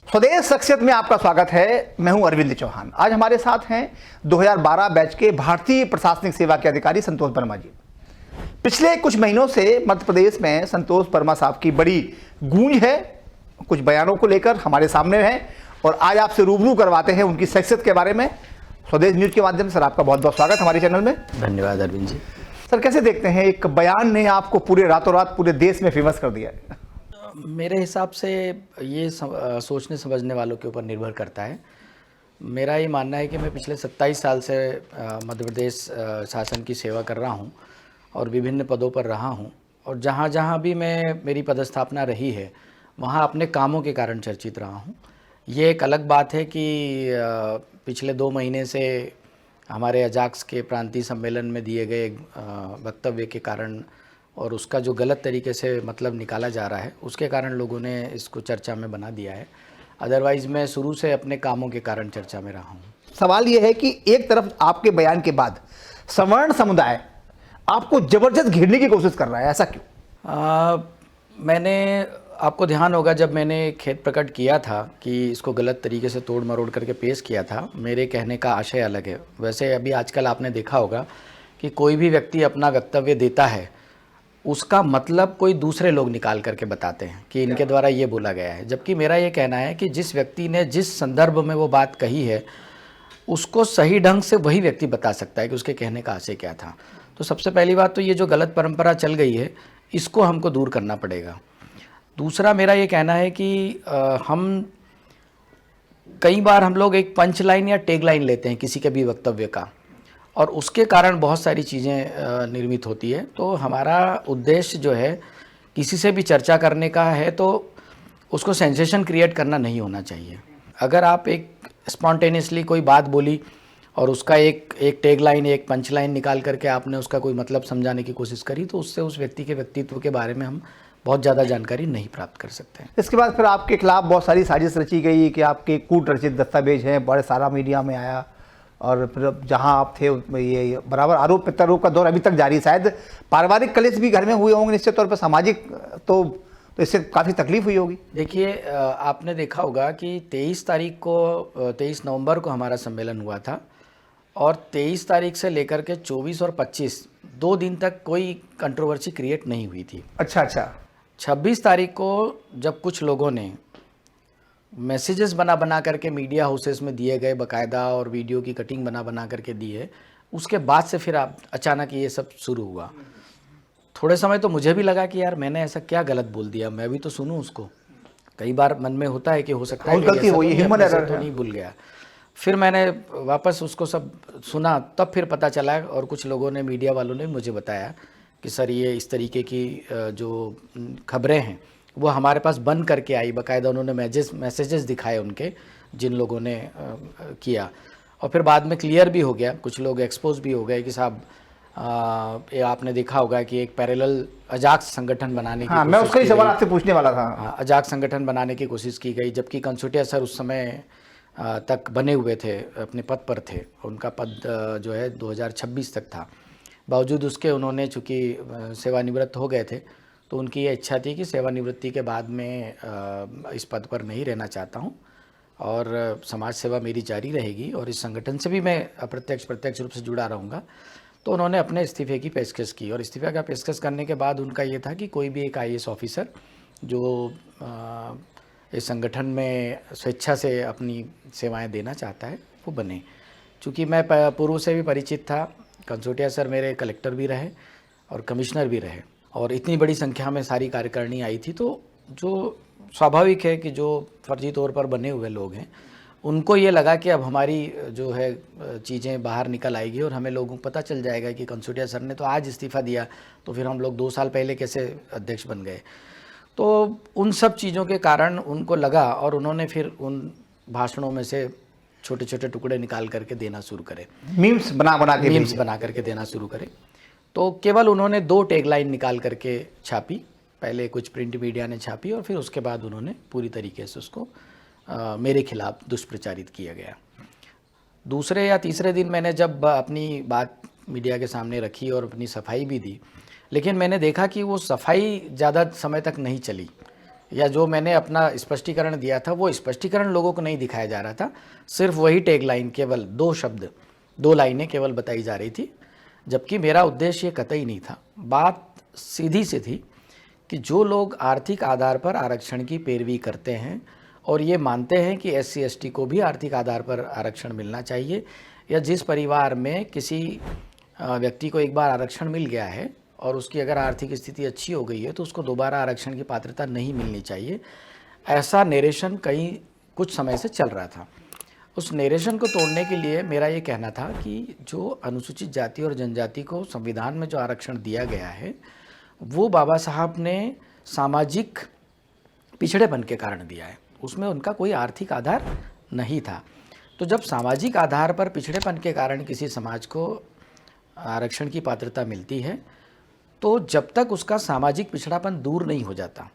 स्वदेश शख्सियत में आपका स्वागत है। मैं हूं अरविंद चौहान। आज हमारे साथ हैं 2012 बैच के भारतीय प्रशासनिक सेवा के अधिकारी संतोष वर्मा जी। पिछले कुछ महीनों से मध्य प्रदेश में संतोष वर्मा साहब की बड़ी गूंज है। कुछ बयानों को लेकर हमारे सामने हैं और आज आपसे रूबरू करवाते हैं उनकी शख्सियत के बारे में। स्वदेश न्यूज के माध्यम से सर आपका बहुत बहुत स्वागत हमारे चैनल में। धन्यवाद अरविंद जी। सर कैसे देखते हैं, एक बयान ने आपको पूरे रातों रात पूरे देश में फेमस कर दिया है? मेरे हिसाब से ये सोचने समझने वालों के ऊपर निर्भर करता है। मेरा ये मानना है कि मैं पिछले 27 साल से मध्य प्रदेश शासन की सेवा कर रहा हूँ और विभिन्न पदों पर रहा हूँ, और जहाँ जहाँ भी मेरी पदस्थापना रही है वहाँ अपने कामों के कारण चर्चित रहा हूँ। ये एक अलग बात है कि पिछले 2 महीने से हमारे अजाक्स के प्रांतीय सम्मेलन में दिए गए वक्तव्य के कारण और उसका जो गलत तरीके से मतलब निकाला जा रहा है उसके कारण लोगों ने इसको चर्चा में बना दिया है। अदरवाइज़ मैं शुरू से अपने कामों के कारण चर्चा में रहा हूँ। सवाल यह है कि एक तरफ आपके बयान के बाद सवर्ण समुदाय आपको जबरदस्त घेरने की कोशिश कर रहा है, ऐसा क्यों? मैंने आपको ध्यान होगा जब मैंने खेद प्रकट किया था कि इसको गलत तरीके से तोड़ मरोड़ करके पेश किया था, मेरे कहने का आशय अलग है। वैसे अभी आजकल आपने देखा होगा कि कोई भी व्यक्ति अपना वक्तव्य देता है उसका मतलब कोई दूसरे लोग निकाल करके बताते हैं कि इनके द्वारा ये बोला गया है, जबकि मेरा ये कहना है कि जिस व्यक्ति ने जिस संदर्भ में वो बात कही है उसको सही ढंग से वही व्यक्ति बता सकता है कि उसके कहने का आशय क्या था। तो सबसे पहली बात तो ये जो गलत परंपरा चल गई है इसको हमको दूर करना पड़ेगा। दूसरा मेरा ये कहना है कि कई बार हम लोग एक पंच लाइन या टैग लाइन लेते हैं किसी के भी वक्तव्य का और उसके कारण बहुत सारी चीज़ें निर्मित होती है। तो हमारा उद्देश्य जो है किसी से भी चर्चा करने का है तो उसको सेंसेशन क्रिएट करना नहीं होना चाहिए। अगर आप एक स्पॉन्टेनियसली कोई बात बोली और उसका एक टैग लाइन एक पंच लाइन निकाल करके आपने उसका कोई मतलब समझाने की कोशिश करी तो उससे उस व्यक्ति के व्यक्तित्व के बारे में हम बहुत ज़्यादा जानकारी नहीं प्राप्त कर सकते हैं। इसके बाद फिर आपके खिलाफ बहुत सारी साजिश रची गई कि आपके कूट रचित दस्तावेज हैं, बड़े सारा मीडिया में आया और फिर जहां आप थे ये बराबर आरोप प्रत्यारोप का दौर अभी तक जारी है। शायद पारिवारिक कलेश भी घर में हुए होंगे निश्चित तौर पर, सामाजिक तो इससे काफ़ी तकलीफ हुई होगी। देखिए आपने देखा होगा कि 23 नवंबर को हमारा सम्मेलन हुआ था और 23 तारीख से लेकर के 24 और 25 2 दिन तक कोई कंट्रोवर्सी क्रिएट नहीं हुई थी। अच्छा। 26 तारीख को जब कुछ लोगों ने मैसेजेस बना करके मीडिया हाउसेस में दिए गए बकायदा और वीडियो की कटिंग बना करके दी है, उसके बाद से फिर अचानक ये सब शुरू हुआ। थोड़े समय तो मुझे भी लगा कि यार मैंने ऐसा क्या गलत बोल दिया, मैं भी तो सुनूं उसको। कई बार मन में होता है कि हो सकता है गलती हुई, ह्यूमन एरर तो नहीं भूल गया। फिर मैंने वापस उसको सब सुना, तब फिर पता चला और कुछ लोगों ने मीडिया वालों ने मुझे बताया कि सर ये इस तरीके की जो खबरें हैं वो हमारे पास बन करके आई। बाकायदा उन्होंने मैसेजेस दिखाए उनके जिन लोगों ने किया, और फिर बाद में क्लियर भी हो गया, कुछ लोग एक्सपोज भी हो गए कि साहब ये आपने देखा होगा कि एक पैरेलल अजाक्स संगठन बनाने की मैं उसका ही सवाल आपसे पूछने वाला था। अजाक्स संगठन बनाने की कोशिश की गई, जबकि कंसोटिया सर उस समय तक बने हुए थे, अपने पद पर थे। उनका पद जो है 2026 तक था। बावजूद उसके उन्होंने चूँकि सेवानिवृत्त हो गए थे तो उनकी ये इच्छा थी कि सेवानिवृत्ति के बाद में इस पद पर नहीं रहना चाहता हूँ और समाज सेवा मेरी जारी रहेगी और इस संगठन से भी मैं प्रत्यक्ष रूप से जुड़ा रहूँगा। तो उन्होंने अपने इस्तीफे की पेशकश की और इस्तीफे का पेशकश करने के बाद उनका ये था कि कोई भी एक IAS ऑफिसर जो इस संगठन में स्वेच्छा से अपनी सेवाएं देना चाहता है वो बने। चूँकि मैं पूर्व से भी परिचित था, कंसोटिया सर मेरे कलेक्टर भी रहे और कमिश्नर भी रहे और इतनी बड़ी संख्या में सारी कार्यकारिणी आई थी, तो जो स्वाभाविक है कि जो फर्जी तौर पर बने हुए लोग हैं उनको ये लगा कि अब हमारी जो है चीज़ें बाहर निकल आएगी और हमें लोगों को पता चल जाएगा कि कंसोटिया सर ने तो आज इस्तीफ़ा दिया तो फिर हम लोग 2 साल पहले कैसे अध्यक्ष बन गए। तो उन सब चीज़ों के कारण उनको लगा और उन्होंने फिर उन भाषणों में से छोटे छोटे टुकड़े निकाल करके देना शुरू करे, मीम्स बना करके देना शुरू करे। तो केवल उन्होंने 2 टैगलाइन निकाल करके छापी, पहले कुछ प्रिंट मीडिया ने छापी और फिर उसके बाद उन्होंने पूरी तरीके से उसको मेरे खिलाफ दुष्प्रचारित किया गया। दूसरे या तीसरे दिन मैंने जब अपनी बात मीडिया के सामने रखी और अपनी सफाई भी दी, लेकिन मैंने देखा कि वो सफाई ज़्यादा समय तक नहीं चली या जो मैंने अपना स्पष्टीकरण दिया था वो स्पष्टीकरण लोगों को नहीं दिखाया जा रहा था, सिर्फ वही टैग लाइन, केवल 2 शब्द, 2 लाइनें केवल बताई जा रही थी, जबकि मेरा उद्देश्य ये कतई नहीं था। बात सीधी सी थी कि जो लोग आर्थिक आधार पर आरक्षण की पैरवी करते हैं और ये मानते हैं कि SC ST को भी आर्थिक आधार पर आरक्षण मिलना चाहिए, या जिस परिवार में किसी व्यक्ति को एक बार आरक्षण मिल गया है और उसकी अगर आर्थिक स्थिति अच्छी हो गई है तो उसको दोबारा आरक्षण की पात्रता नहीं मिलनी चाहिए, ऐसा नरेशन कुछ समय से चल रहा था। उस नरेशन को तोड़ने के लिए मेरा ये कहना था कि जो अनुसूचित जाति और जनजाति को संविधान में जो आरक्षण दिया गया है वो बाबा साहब ने सामाजिक पिछड़ेपन के कारण दिया है, उसमें उनका कोई आर्थिक आधार नहीं था। तो जब सामाजिक आधार पर पिछड़ेपन के कारण किसी समाज को आरक्षण की पात्रता मिलती है तो जब तक उसका सामाजिक पिछड़ापन दूर नहीं हो जाता,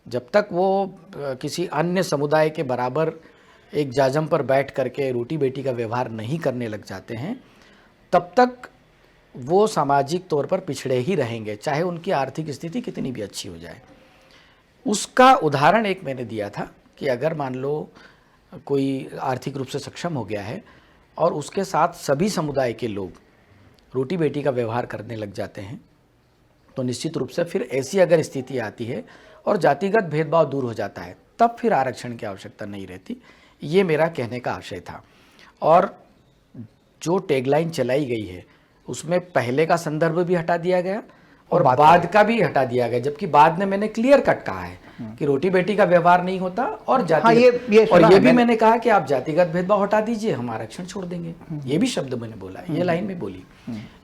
जब तक वो किसी अन्य समुदाय के बराबर एक जाजम पर बैठ करके रोटी बेटी का व्यवहार नहीं करने लग जाते हैं, तब तक वो सामाजिक तौर पर पिछड़े ही रहेंगे, चाहे उनकी आर्थिक स्थिति कितनी भी अच्छी हो जाए। उसका उदाहरण एक मैंने दिया था कि अगर मान लो कोई आर्थिक रूप से सक्षम हो गया है और उसके साथ सभी समुदाय के लोग रोटी बेटी का व्यवहार करने लग जाते हैं तो निश्चित रूप से फिर ऐसी अगर स्थिति आती है और जातिगत भेदभाव दूर हो जाता है तब फिर आरक्षण की आवश्यकता नहीं रहती। ये मेरा कहने का आशय था। और जो टैगलाइन चलाई गई है उसमें पहले का संदर्भ भी हटा दिया गया और बाद का भी हटा दिया गया, जबकि बाद में मैंने क्लियर कट कहा है कि रोटी बेटी का व्यवहार नहीं होता और जाति और ये भी मैंने कहा कि आप जातिगत भेदभाव हटा दीजिए, हम आरक्षण छोड़ देंगे, ये भी शब्द मैंने बोला, ये लाइन में बोली।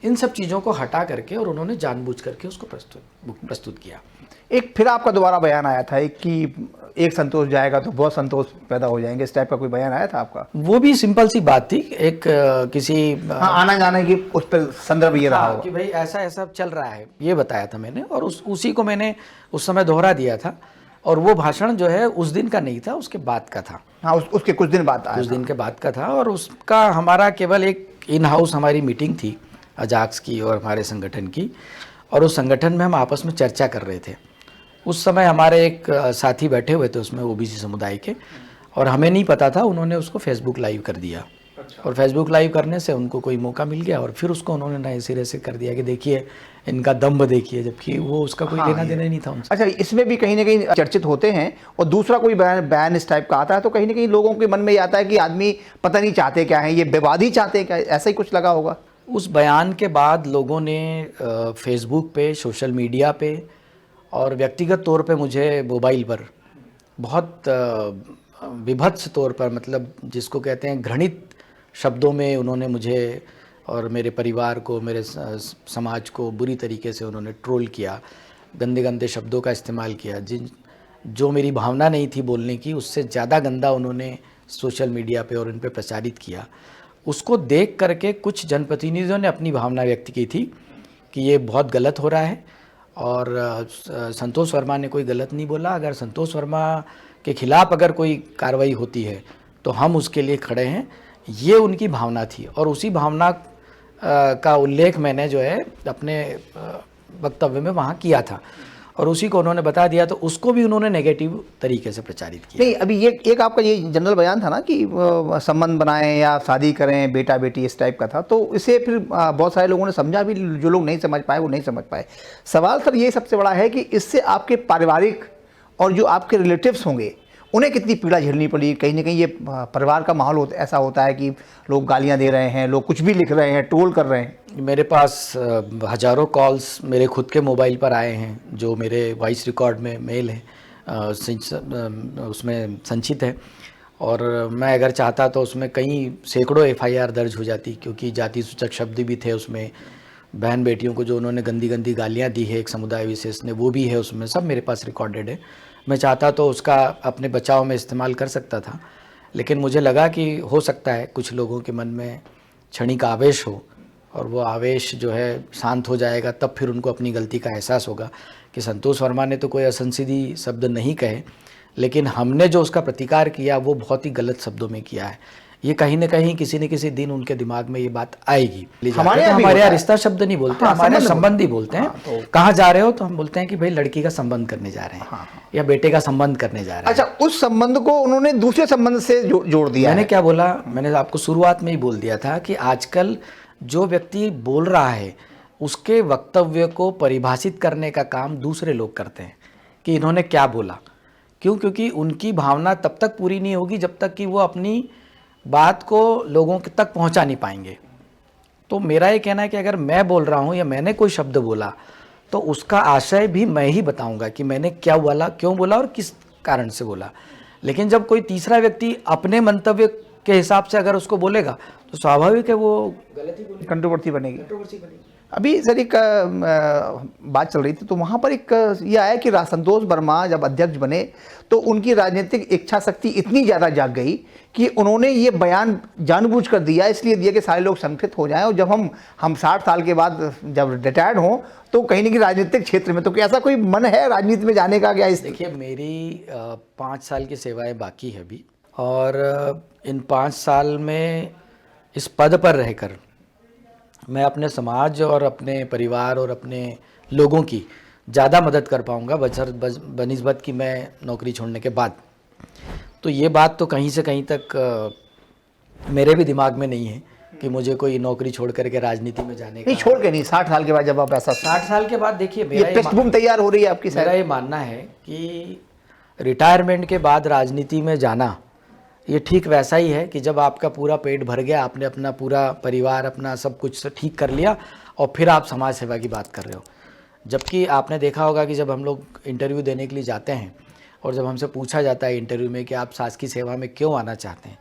इन सब चीज़ों को हटा करके और उन्होंने जानबूझ करके उसको प्रस्तुत किया। एक फिर आपका दोबारा बयान आया था कि एक संतोष जाएगा तो बहुत संतोष पैदा हो जाएंगे, इस टाइप का कोई बयान आया था आपका? वो भी सिंपल सी बात थी, एक किसी आना जाने की उस पर संदर्भ ये रहा कि भाई ऐसा ऐसा चल रहा है, ये बताया था मैंने और उसी को मैंने उस समय दोहरा दिया था। और वो भाषण जो है उस दिन का नहीं था, उसके बाद का था। हाँ, उसके कुछ दिन बाद आया, कुछ दिन के बाद का था। और उसका हमारा केवल एक इन हाउस हमारी मीटिंग थी अजाक्स की और हमारे संगठन की, और उस संगठन में हम आपस में चर्चा कर रहे थे। उस समय हमारे एक साथी बैठे हुए थे उसमें OBC समुदाय के, और हमें नहीं पता था, उन्होंने उसको फेसबुक लाइव कर दिया। और फेसबुक लाइव करने से उनको कोई मौका मिल गया और फिर उसको उन्होंने नए सिरे से कर दिया कि देखिए इनका दम्भ देखिए, जबकि वो उसका कोई लेना देना ही नहीं था उनसे। अच्छा, इसमें भी कहीं ना कहीं चर्चित होते हैं। और दूसरा कोई बैन इस टाइप का आता है तो कहीं ना कहीं लोगों के मन में ये आता है कि आदमी पता नहीं चाहते क्या है, ये विवाद ही चाहते हैं क्या, ऐसा ही कुछ लगा होगा। उस बयान के बाद लोगों ने फेसबुक पे, सोशल मीडिया पे और व्यक्तिगत तौर पे मुझे मोबाइल पर बहुत विभत्स तौर पर, मतलब जिसको कहते हैं घृणित शब्दों में उन्होंने मुझे और मेरे परिवार को, मेरे समाज को बुरी तरीके से उन्होंने ट्रोल किया, गंदे गंदे शब्दों का इस्तेमाल किया। जो मेरी भावना नहीं थी बोलने की, उससे ज़्यादा गंदा उन्होंने सोशल मीडिया पे और इन पे प्रचारित किया। उसको देख करके कुछ जनप्रतिनिधियों ने अपनी भावना व्यक्त की थी कि ये बहुत गलत हो रहा है, और संतोष वर्मा ने कोई गलत नहीं बोला। अगर संतोष वर्मा के खिलाफ अगर कोई कार्रवाई होती है तो हम उसके लिए खड़े हैं, ये उनकी भावना थी। और उसी भावना का उल्लेख मैंने जो है अपने वक्तव्य में वहाँ किया था, और उसी को उन्होंने बता दिया, तो उसको भी उन्होंने नेगेटिव तरीके से प्रचारित किया। नहीं, अभी ये एक आपका ये जनरल बयान था ना कि संबंध बनाएं या शादी करें, बेटा बेटी, इस टाइप का था, तो इसे फिर बहुत सारे लोगों ने समझा भी, जो लोग नहीं समझ पाए वो नहीं समझ पाए। सवाल सर ये सबसे बड़ा है कि इससे आपके पारिवारिक और जो आपके रिलेटिव्स होंगे उन्हें कितनी पीड़ा झेलनी पड़ी। कहीं ना कहीं ये परिवार का माहौल ऐसा होता है कि लोग गालियां दे रहे हैं, लोग कुछ भी लिख रहे हैं, ट्रोल कर रहे हैं। मेरे पास हज़ारों कॉल्स मेरे खुद के मोबाइल पर आए हैं, जो मेरे वॉइस रिकॉर्ड में मेल है उसमें संचित है, और मैं अगर चाहता तो उसमें कई सैकड़ों FIR दर्ज हो जाती, क्योंकि जाति सूचक शब्द भी थे उसमें, बहन बेटियों को जो उन्होंने गंदी गंदी गालियाँ दी है एक समुदाय विशेष ने, वो भी है उसमें, सब मेरे पास रिकॉर्डेड है। मैं चाहता तो उसका अपने बचाव में इस्तेमाल कर सकता था, लेकिन मुझे लगा कि हो सकता है कुछ लोगों के मन में क्षणिक आवेश हो, और वो आवेश जो है शांत हो जाएगा, तब फिर उनको अपनी गलती का एहसास होगा कि संतोष वर्मा ने तो कोई असंसीधी शब्द नहीं कहे, लेकिन हमने जो उसका प्रतिकार किया वो बहुत ही गलत शब्दों में किया है। ये कहीं ना कहीं किसी न किसी दिन उनके दिमाग में ये बात आएगी। हमारे यहाँ भी हमारे होता यहाँ है। रिश्ता शब्द नहीं बोलते, हाँ, हमारे यहाँ संबंध संबंध ही बोलते हैं। हाँ, तो कहाँ जा रहे हो तो हम बोलते हैं कि भाई लड़की का संबंध करने जा रहे हैं, हाँ, या बेटे का संबंध करने जा रहे हैं। अच्छा, उस संबंध को उन्होंने दूसरे संबंध से जोड़ दिया मैंने है। क्या बोला, मैंने आपको शुरुआत में ही बोल दिया था कि आजकल जो व्यक्ति बोल रहा है उसके वक्तव्य को परिभाषित करने का काम दूसरे लोग करते हैं कि इन्होंने क्या बोला। क्यों? क्योंकि उनकी भावना तब तक पूरी नहीं होगी जब तक कि वो अपनी बात को लोगों तक पहुंचा नहीं पाएंगे। तो मेरा ये कहना है कि अगर मैं बोल रहा हूँ या मैंने कोई शब्द बोला तो उसका आशय भी मैं ही बताऊंगा कि मैंने क्या बोला, क्यों बोला और किस कारण से बोला। लेकिन जब कोई तीसरा व्यक्ति अपने मंतव्य के हिसाब से अगर उसको बोलेगा तो स्वाभाविक है वो गलत ही बोलेगा, कंट्रोवर्सी बनेगी। कंट्रोवर्सी बनेगी। अभी सर एक बात चल रही थी, तो वहाँ पर एक ये आया कि संतोष वर्मा जब अध्यक्ष बने तो उनकी राजनीतिक इच्छा शक्ति इतनी ज़्यादा जाग गई कि उन्होंने ये बयान जानबूझ कर दिया, इसलिए दिया कि सारे लोग संगठित हो जाएं और जब हम 60 साल के बाद जब रिटायर्ड हों तो कहीं ना कहीं राजनीतिक क्षेत्र में, तो क्या ऐसा कोई मन है राजनीति में जाने का? क्या इस देखिए, मेरी 5 साल की सेवाएं बाकी है अभी, और इन 5 साल में इस पद पर रहकर मैं अपने समाज और अपने परिवार और अपने लोगों की ज़्यादा मदद कर पाऊँगा बनिस्बत कि मैं नौकरी छोड़ने के बाद। तो ये बात तो कहीं से कहीं तक मेरे भी दिमाग में नहीं है कि मुझे कोई नौकरी छोड़ करके राजनीति में जाने नहीं, का। छोड़ के नहीं, 60 साल के बाद जब आप ऐसा 60 साल के बाद देखिए, ये पृष्ठभूमि तैयार हो रही है आपकी मेरा ये मानना है कि रिटायरमेंट के बाद राजनीति में जाना ये ठीक वैसा ही है कि जब आपका पूरा पेट भर गया, आपने अपना पूरा परिवार अपना सब कुछ ठीक कर लिया और फिर आप समाज सेवा की बात कर रहे हो। जबकि आपने देखा होगा कि जब हम लोग इंटरव्यू देने के लिए जाते हैं और जब हमसे पूछा जाता है इंटरव्यू में कि आप शासकीय सेवा में क्यों आना चाहते हैं,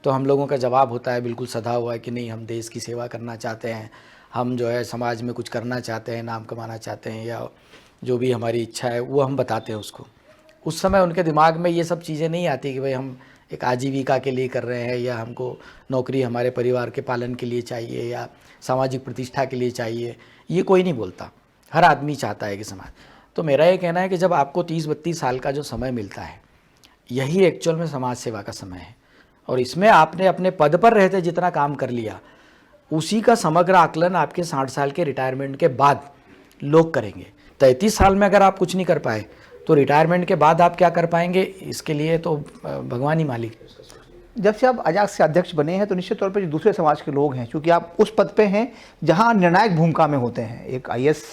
तो हम लोगों का जवाब होता है बिल्कुल सधा हुआ है कि नहीं, हम देश की सेवा करना चाहते हैं, हम जो है समाज में कुछ करना चाहते हैं, नाम कमाना चाहते हैं, या जो भी हमारी इच्छा है वो हम बताते हैं उसको। उस समय उनके दिमाग में ये सब चीज़ें नहीं आती कि भाई हम एक आजीविका के लिए कर रहे हैं या हमको नौकरी हमारे परिवार के पालन के लिए चाहिए या सामाजिक प्रतिष्ठा के लिए चाहिए। ये कोई नहीं बोलता, हर आदमी चाहता है कि समाज। तो मेरा ये कहना है कि जब आपको 30-32 साल का जो समय मिलता है, यही एक्चुअल में समाज सेवा का समय है, और इसमें आपने अपने पद पर रहते जितना काम कर लिया उसी का समग्र आकलन आपके 60 साल के रिटायरमेंट के बाद लोग करेंगे। 33 साल में अगर आप कुछ नहीं कर पाए तो रिटायरमेंट के बाद आप क्या कर पाएंगे, इसके लिए तो भगवान ही मालिक है। जब से आप अजाक से अध्यक्ष बने हैं तो निश्चित तौर पर जो दूसरे समाज के लोग हैं, क्योंकि आप उस पद पे हैं जहां निर्णायक भूमिका में होते हैं, एक आईएएस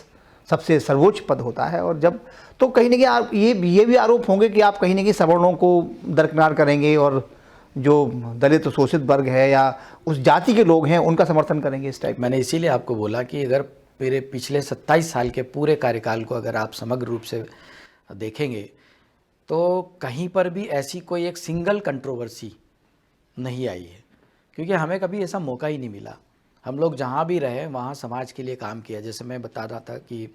सबसे सर्वोच्च पद होता है, और जब तो कहीं ना कहीं आप ये भी आरोप होंगे कि आप कहीं ना कहीं सवर्णों को दरकिनार करेंगे और जो दलित शोषित वर्ग है या उस जाति के लोग हैं उनका समर्थन करेंगे इस टाइप। मैंने इसीलिए आपको बोला कि अगर मेरे पिछले 27 साल के पूरे कार्यकाल को अगर आप समग्र रूप से देखेंगे तो कहीं पर भी ऐसी कोई एक सिंगल कंट्रोवर्सी नहीं आई है, क्योंकि हमें कभी ऐसा मौका ही नहीं मिला। हम लोग जहाँ भी रहे वहाँ समाज के लिए काम किया। जैसे मैं बता रहा था कि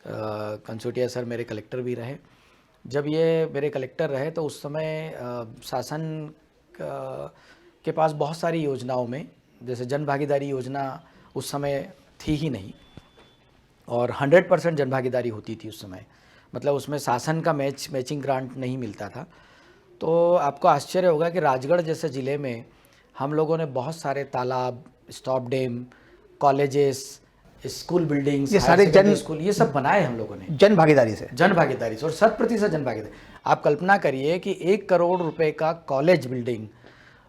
कंसोटिया सर मेरे कलेक्टर भी रहे। जब ये मेरे कलेक्टर रहे तो उस समय शासन के पास बहुत सारी योजनाओं में, जैसे जन भागीदारी योजना उस समय थी ही नहीं, और 100% जन भागीदारी होती थी उस समय, मतलब उसमें शासन का मैचिंग ग्रांट नहीं मिलता था। तो आपको आश्चर्य होगा कि राजगढ़ जैसे ज़िले में हम लोगों ने बहुत सारे तालाब, stop dam, colleges, school buildings, ये सारे स्कूल, ये सब बनाए हम लोगों ने जन भागीदारी से और 100% जन भागीदारी। आप कल्पना करिए कि 1 करोड़ रुपए का कॉलेज बिल्डिंग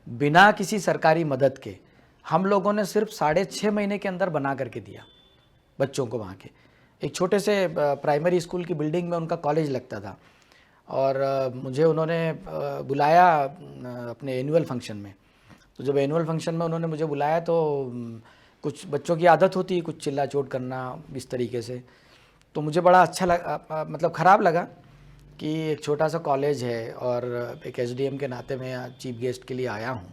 बिना किसी सरकारी मदद के हम लोगों ने सिर्फ 6.5 महीने के अंदर बना करके दिया बच्चों को। वहाँ के एक छोटे से प्राइमरी स्कूल की बिल्डिंग में उनका कॉलेज लगता था, और मुझे उन्होंने बुलाया अपने एनुअल फंक्शन में। तो जब एनुअल फंक्शन में उन्होंने मुझे बुलाया तो कुछ बच्चों की आदत होती है कुछ चिल्ला चोट करना इस तरीके से, तो मुझे बड़ा अच्छा लगा, मतलब ख़राब लगा कि एक छोटा सा कॉलेज है और एक एसडीएम के नाते मैं यहाँ चीफ गेस्ट के लिए आया हूँ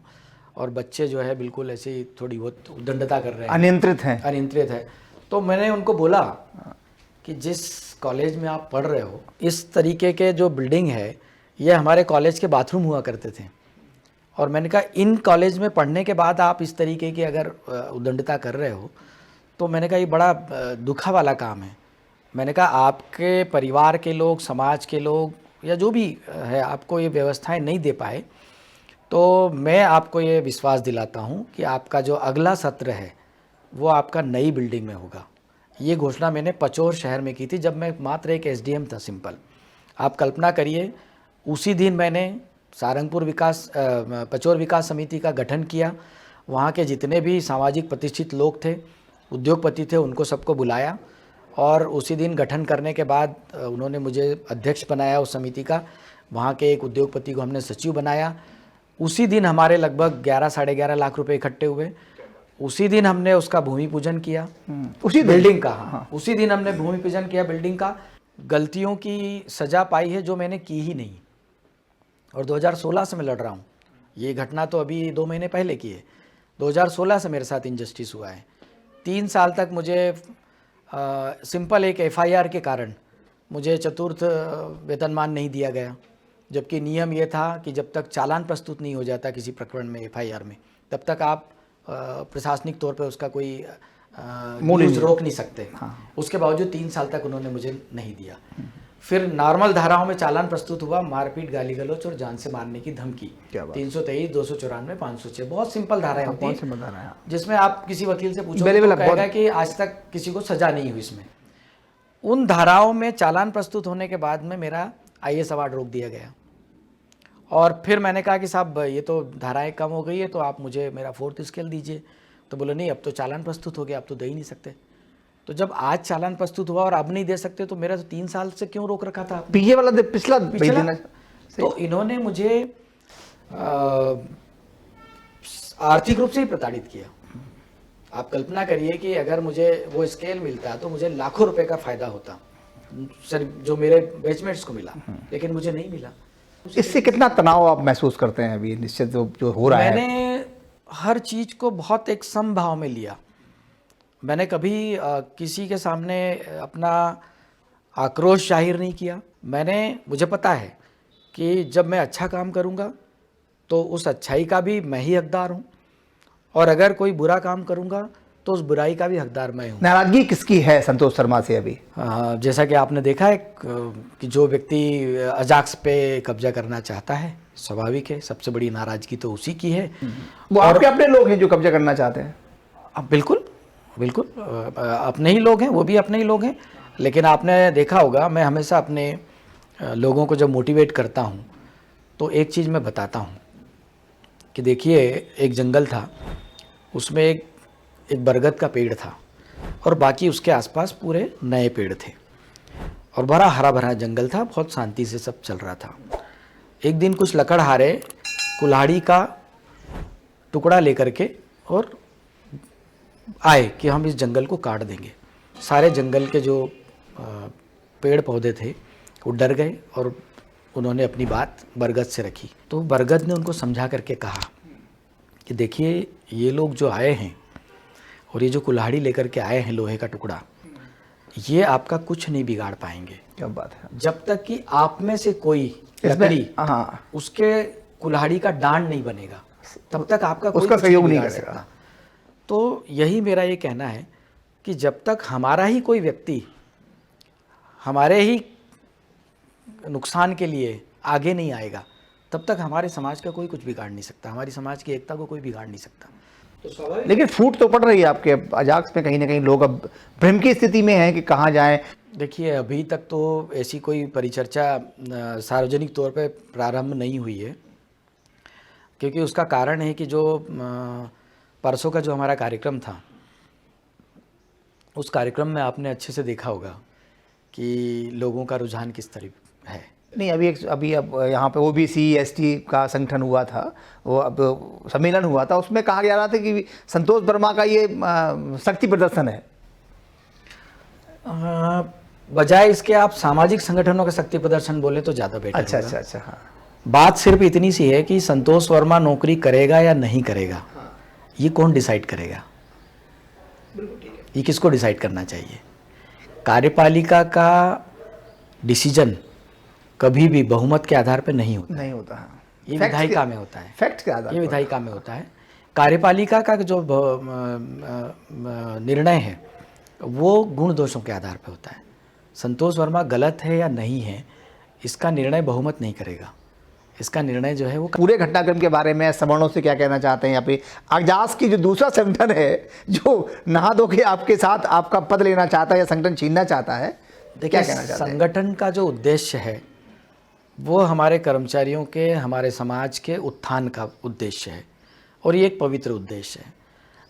और बच्चे जो है बिल्कुल ऐसे ही थोड़ी बहुत उद्दंडता कर रहे हैं, अनियंत्रित है। तो मैंने उनको बोला कि जिस कॉलेज में आप पढ़ रहे हो इस तरीके के जो बिल्डिंग है ये हमारे कॉलेज के बाथरूम हुआ करते थे, और मैंने कहा इन कॉलेज में पढ़ने के बाद आप इस तरीके की अगर उद्दंडता कर रहे हो तो मैंने कहा ये बड़ा दुखा वाला काम है। मैंने कहा आपके परिवार के लोग, समाज के लोग या जो भी है आपको ये व्यवस्थाएं नहीं दे पाए, तो तो मैं आपको ये विश्वास दिलाता हूँ कि आपका जो अगला सत्र है वो आपका नई बिल्डिंग में होगा। ये घोषणा मैंने पचोर शहर में की थी जब मैं मात्र एक एसडीएम था, सिंपल। आप कल्पना करिए, उसी दिन मैंने सारंगपुर पचोर विकास समिति का गठन किया। वहाँ के जितने भी सामाजिक प्रतिष्ठित लोग थे, उद्योगपति थे, उनको सबको बुलाया और उसी दिन गठन करने के बाद उन्होंने मुझे अध्यक्ष बनाया उस समिति का। वहाँ के एक उद्योगपति को हमने सचिव बनाया। उसी दिन हमारे लगभग 11-11.5 लाख रुपए इकट्ठे हुए। उसी दिन हमने उसका भूमि पूजन किया, उसी बिल्डिंग का। हाँ, उसी दिन हमने भूमि पूजन किया बिल्डिंग का। गलतियों की सजा पाई है जो मैंने की ही नहीं, और 2016 से मैं लड़ रहा हूँ। ये घटना तो अभी 2 महीने पहले की है। 2016 से मेरे साथ इनजस्टिस हुआ है। 3 साल तक मुझे सिंपल एक एफआईआर के कारण मुझे चतुर्थ वेतनमान नहीं दिया गया, जबकि नियम ये था कि जब तक चालान प्रस्तुत नहीं हो जाता किसी प्रकरण में, एफआईआर में, तब तक आप प्रशासनिक तौर पे उसका कोई न्यूज़ रोक नहीं सकते। हाँ। उसके बावजूद 3 साल तक उन्होंने मुझे नहीं दिया। फिर नॉर्मल धाराओं में चालान प्रस्तुत हुआ, मारपीट, गाली गलौच और जान से मारने की धमकी। 323, 294, 506, बहुत सिंपल धाराएं होती हैं, जिसमें आप किसी वकील से पूछोगे तो कहेगा कि आज तक किसी को सजा नहीं हुई इसमें। उन धाराओं में चालान प्रस्तुत होने के बाद में मेरा आईएएस अवार्ड रोक दिया गया। और फिर मैंने कहा कि साहब ये तो धाराएं कम हो गई है, तो आप मुझे मेरा 4th स्केल दीजिए। तो बोले नहीं, अब तो चालान प्रस्तुत हो गया, अब तो दे ही नहीं सकते। तो जब आज चालान प्रस्तुत हुआ और अब नहीं दे सकते, तो मेरा तो 3 साल से क्यों रोक रखा था? पीछे वाला पिछला तो इन्होंने मुझे आर्थिक रूप से ही प्रताड़ित किया। आप कल्पना करिए कि अगर मुझे वो स्केल मिलता तो मुझे लाखों रुपए का फायदा होता, सर, जो मेरे बैचमेट्स को मिला, लेकिन मुझे नहीं मिला। इससे कितना तनाव आप महसूस करते हैं अभी निश्चित जो हो रहा है? मैंने हर चीज को बहुत एक समभाव में लिया। मैंने कभी किसी के सामने अपना आक्रोश जाहिर नहीं किया। मुझे पता है कि जब मैं अच्छा काम करूंगा तो उस अच्छाई का भी मैं ही हकदार हूं, और अगर कोई बुरा काम करूंगा तो उस बुराई का भी हकदार मैं हूं। नाराजगी किसकी है संतोष शर्मा से अभी? जैसा कि आपने देखा है कि जो व्यक्ति अजाक्स पे कब्जा करना चाहता है, स्वाभाविक है, सबसे बड़ी नाराजगी तो उसी की है। वो आपके अपने लोग हैं जो कब्जा करना चाहते हैं? बिल्कुल बिल्कुल, अपने ही लोग हैं, वो भी अपने ही लोग हैं। लेकिन आपने देखा होगा, मैं हमेशा अपने लोगों को जब मोटिवेट करता हूँ तो एक चीज़ मैं बताता हूँ कि देखिए, एक जंगल था, उसमें एक बरगद का पेड़ था और बाकी उसके आसपास पूरे नए पेड़ थे, और बड़ा हरा भरा जंगल था, बहुत शांति से सब चल रहा था। एक दिन कुछ लकड़हारे कुल्हाड़ी का टुकड़ा लेकर के और आए कि हम इस जंगल को काट देंगे। सारे जंगल के जो पेड़ पौधे थे वो डर गए और उन्होंने अपनी बात बरगद से रखी। तो बरगद ने उनको समझा करके कहा कि देखिए, ये लोग जो आए हैं और ये जो कुल्हाड़ी लेकर के आए हैं, लोहे का टुकड़ा, ये आपका कुछ नहीं बिगाड़ पाएंगे। क्या बात है? जब तक कि आप में से कोई लकड़ी उसके कुल्हाड़ी का डांड नहीं बनेगा, तब तक आपका कोई उसका सहयोग नहीं करेगा। तो यही मेरा ये कहना है कि जब तक हमारा ही कोई व्यक्ति हमारे ही नुकसान के लिए आगे नहीं आएगा, तब तक हमारे समाज का कोई कुछ बिगाड़ नहीं सकता, हमारी समाज की एकता को कोई बिगाड़ नहीं सकता। तो लेकिन फूट तो पड़ रही है आपके अजाक्स में, कहीं ना कहीं लोग अब भ्रम की स्थिति में हैं कि कहाँ जाएं। देखिए, अभी तक तो ऐसी कोई परिचर्चा सार्वजनिक तौर पे प्रारंभ नहीं हुई है, क्योंकि उसका कारण है कि जो परसों का जो हमारा कार्यक्रम था, उस कार्यक्रम में आपने अच्छे से देखा होगा कि लोगों का रुझान किस तरह है। नहीं, अभी अब यहाँ पे ओबीसी एसटी का संगठन हुआ था, वो अब सम्मेलन हुआ था, उसमें कहा जा रहा था कि संतोष वर्मा का ये शक्ति प्रदर्शन है। बजाय इसके आप सामाजिक संगठनों का शक्ति प्रदर्शन बोले तो ज़्यादा बेटर अच्छा होगा। अच्छा अच्छा, हाँ। बात सिर्फ इतनी सी है कि संतोष वर्मा नौकरी करेगा या नहीं करेगा, ये कौन डिसाइड करेगा? ये किसको डिसाइड करना चाहिए? कार्यपालिका का डिसीजन कभी भी बहुमत के आधार पर नहीं होता। हाँ। ये विधायिका में होता है, फैक्ट के आधार पर। ये विधायिका में होता है। कार्यपालिका का जो निर्णय है वो गुण दोषों के आधार पर होता है। संतोष वर्मा गलत है या नहीं है, इसका निर्णय बहुमत नहीं करेगा, इसका निर्णय जो है वो पूरे घटनाक्रम के बारे में सवर्णों से क्या कहना चाहते हैं? यहाँ पे आजाद की जो दूसरा संगठन है जो नहा धो के आपके साथ आपका पद लेना चाहता है या संगठन छीनना चाहता है, क्या देखिए, कहना चाहते हैं? संगठन का जो उद्देश्य है वो हमारे कर्मचारियों के, हमारे समाज के उत्थान का उद्देश्य है और ये एक पवित्र उद्देश्य है।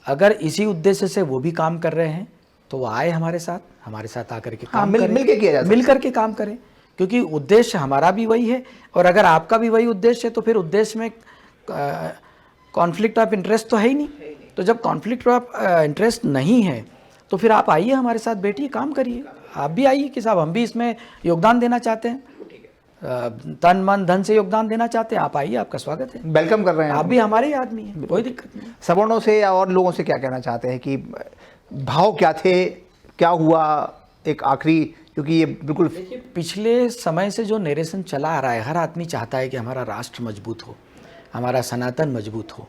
अगर इसी उद्देश्य से वो भी काम कर रहे हैं तो वो आए हमारे साथ आकर के काम करें, मिल के किया जा सकता है। मिल करके काम करें, क्योंकि उद्देश्य हमारा भी वही है और अगर आपका भी वही उद्देश्य है तो फिर उद्देश्य में कॉन्फ्लिक्ट ऑफ इंटरेस्ट तो है ही नहीं। तो जब कॉन्फ्लिक्ट ऑफ इंटरेस्ट नहीं है तो फिर आप आइए हमारे साथ, बैठिए, काम करिए। आप भी आइए कि साहब हम भी इसमें योगदान देना चाहते हैं, तन मन धन से योगदान देना चाहते हैं, आप आइए, आपका स्वागत है, वेलकम कर रहे हैं। आप भी हमारे ही आदमी हैं, कोई दिक्कत नहीं। सवर्णों से या और लोगों से क्या कहना चाहते हैं कि भाव क्या थे, क्या हुआ एक आखिरी, क्योंकि ये बिल्कुल पिछले समय से जो नरेशन चला आ रहा है, हर आदमी चाहता है कि हमारा राष्ट्र मजबूत हो, हमारा सनातन मजबूत हो,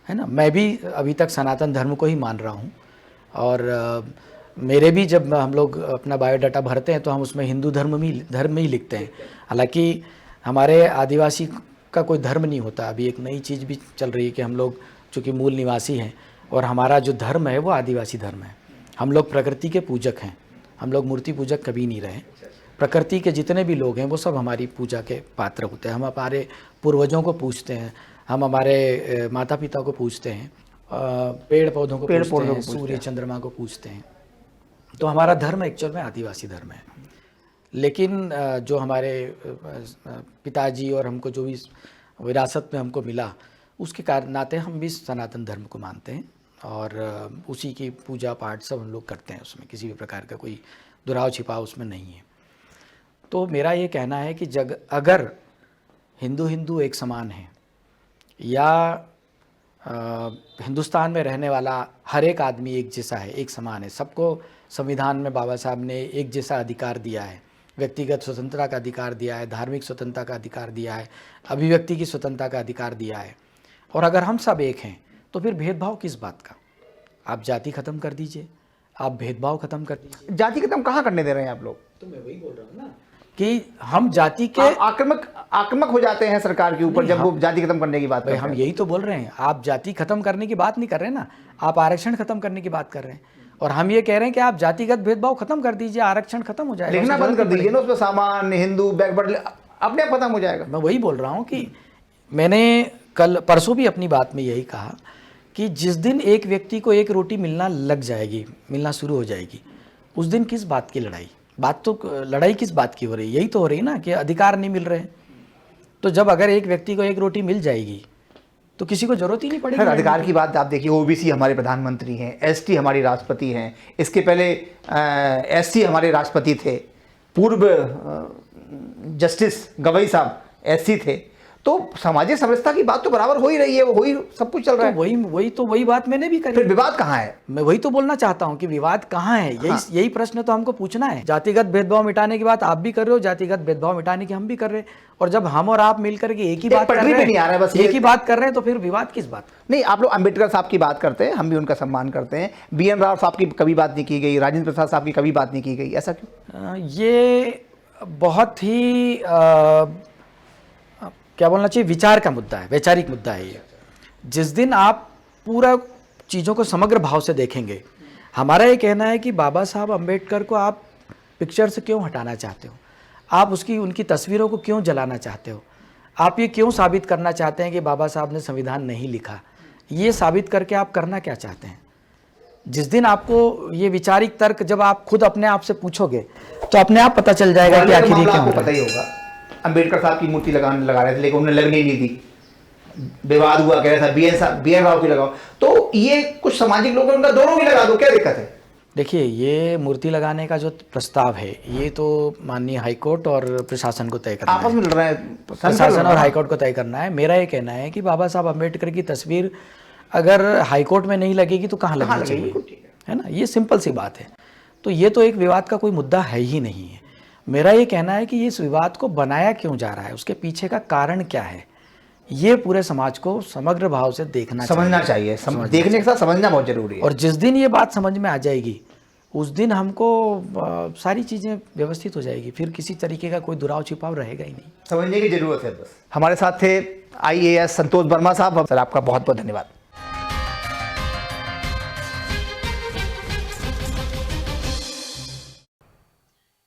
है ना। मैं भी अभी तक सनातन धर्म को ही मान रहा हूँ और मेरे भी जब हम लोग अपना बायोडाटा भरते हैं तो हम उसमें हिंदू धर्म में ही लिखते हैं। हालांकि हमारे आदिवासी का कोई धर्म नहीं होता। अभी एक नई चीज़ भी चल रही है कि हम लोग चूँकि मूल निवासी हैं और हमारा जो धर्म है वो आदिवासी धर्म है। हम लोग प्रकृति के पूजक हैं, हम लोग मूर्ति पूजक कभी नहीं रहे। प्रकृति के जितने भी लोग हैं वो सब हमारी पूजा के पात्र होते हैं। हम हमारे पूर्वजों को पूजते हैं, हम हमारे माता पिता को पूजते हैं, पेड़ पौधों को पूजते हैं, सूर्य चंद्रमा को पूजते हैं। तो हमारा धर्म एक्चुअल में आदिवासी धर्म है। लेकिन जो हमारे पिताजी और हमको जो भी विरासत में हमको मिला उसके कारण नाते हम भी सनातन धर्म को मानते हैं और उसी की पूजा पाठ सब हम लोग करते हैं। उसमें किसी भी प्रकार का कोई दुराव छिपाव उसमें नहीं है। तो मेरा ये कहना है कि अगर हिंदू एक समान है या हिंदुस्तान में रहने वाला हर एक आदमी एक जैसा है, एक समान है, सबको संविधान में बाबा साहब ने एक जैसा अधिकार दिया है, व्यक्तिगत स्वतंत्रता का अधिकार दिया है, धार्मिक स्वतंत्रता का अधिकार दिया है, अभिव्यक्ति की स्वतंत्रता का अधिकार दिया है, और अगर हम सब एक हैं तो फिर भेदभाव किस बात का? आप जाति खत्म कर दीजिए, आप भेदभाव खत्म कर दीजिए। जाति खत्म कहाँ करने दे रहे हैं आप लोग? तो मैं वही बोल रहा हूँ ना कि हम जाति के आक्रामक हो जाते हैं सरकार के ऊपर जब वो जाति खत्म करने की बात करते हैं। हम यही तो बोल रहे हैं, आप जाति खत्म करने की बात नहीं कर रहे हैं ना, आप आरक्षण खत्म करने की बात कर रहे हैं। और हम ये कह रहे हैं कि आप जातिगत भेदभाव खत्म कर दीजिए, आरक्षण खत्म हो जाएगा, लिखना बंद कर दीजिए ना उसमें सामान्य हिंदू बैकवर्ड, अपने आप खत्म हो जाएगा। मैं वही बोल रहा हूँ कि मैंने कल परसों भी अपनी बात में यही कहा कि जिस दिन एक व्यक्ति को एक रोटी मिलना लग जाएगी, मिलना शुरू हो जाएगी, उस दिन किस बात की लड़ाई? लड़ाई किस बात की हो रही है? यही तो हो रही है ना कि अधिकार नहीं मिल रहे हैं। तो जब अगर एक व्यक्ति को एक रोटी मिल जाएगी तो किसी को जरूरत ही नहीं पड़ेगी। अधिकार की बात आप देखिए, ओबीसी हमारे प्रधानमंत्री हैं, एसटी हमारी राष्ट्रपति हैं, इसके पहले एससी हमारे राष्ट्रपति थे, पूर्व जस्टिस गवई साहब एससी थे। तो सामाजिक समरसता की बात तो बराबर हो ही रही है, वो वही सब कुछ चल रहा है। वही बात मैंने भी करी। फिर विवाद कहाँ है? मैं वही तो बोलना चाहता हूँ कि विवाद कहाँ है। यही प्रश्न तो हमको पूछना है। जातिगत भेदभाव मिटाने की बात आप भी कर रहे हो, जातिगत भेदभाव मिटाने की हम भी कर रहे हैं, और जब हम और आप मिलकर के एक ही बात कर रहे हैं, एक ही बात कर रहे हैं, तो फिर विवाद किस बात? नहीं, आप लोग अंबेडकर साहब की बात करते हैं, हम भी उनका सम्मान करते हैं। BN राव साहब की कभी बात नहीं की गई, राजेंद्र प्रसाद साहब की कभी बात नहीं की गई, ऐसा क्यों? ये बहुत ही क्या बोलना चाहिए, विचार का मुद्दा है, वैचारिक मुद्दा है ये। जिस दिन आप पूरा चीज़ों को समग्र भाव से देखेंगे, हमारा ये कहना है कि बाबा साहब अम्बेडकर को आप पिक्चर से क्यों हटाना चाहते हो? आप उनकी तस्वीरों को क्यों जलाना चाहते हो? आप ये क्यों साबित करना चाहते हैं कि बाबा साहब ने संविधान नहीं लिखा? ये साबित करके आप करना क्या चाहते हैं? जिस दिन आपको ये विचारिक तर्क जब आप खुद अपने आप से पूछोगे तो अपने आप पता चल जाएगा कि आखिर ये क्या हो रहा है। पता ही होगा, अंबेडकर साहब की मूर्ति लगा रहे थे लेकिन उन्हें लगने नहीं दी, विवाद हुआ, कह रहा था BN राव की लगाओ। तो ये कुछ सामाजिक लोग हैं, उनका दोनों भी लगा दो, क्या दिक्कत है? देखिए, ये मूर्ति लगाने का जो प्रस्ताव है ये तो माननीय हाईकोर्ट और प्रशासन को तय करना है। आपस में लड़ रहे हैं, प्रशासन और हाईकोर्ट को तय करना है। मेरा ये कहना है कि बाबा साहब अम्बेडकर की तस्वीर अगर हाईकोर्ट में नहीं लगेगी तो कहाँ लगनी चाहिए, है ना? ये सिंपल सी बात है। तो ये तो एक विवाद का कोई मुद्दा है ही नहीं है। मेरा ये कहना है कि इस विवाद को बनाया क्यों जा रहा है, उसके पीछे का कारण क्या है, ये पूरे समाज को समग्र भाव से समझना चाहिए। देखने के साथ समझना बहुत जरूरी है। और जिस दिन ये बात समझ में आ जाएगी उस दिन हमको सारी चीज़ें व्यवस्थित हो जाएगी, फिर किसी तरीके का कोई दुराव छिपाव रहेगा ही नहीं। समझने की जरूरत है बस। हमारे साथ थे IAS संतोष वर्मा साहब। सर आपका बहुत बहुत धन्यवाद।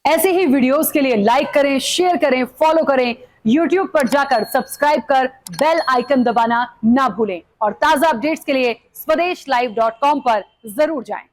ऐसे ही वीडियोस के लिए लाइक करें, शेयर करें, फॉलो करें। YouTube पर जाकर सब्सक्राइब कर बेल आइकन दबाना ना भूलें और ताजा अपडेट्स के लिए SwadeshLive.com पर जरूर जाएं।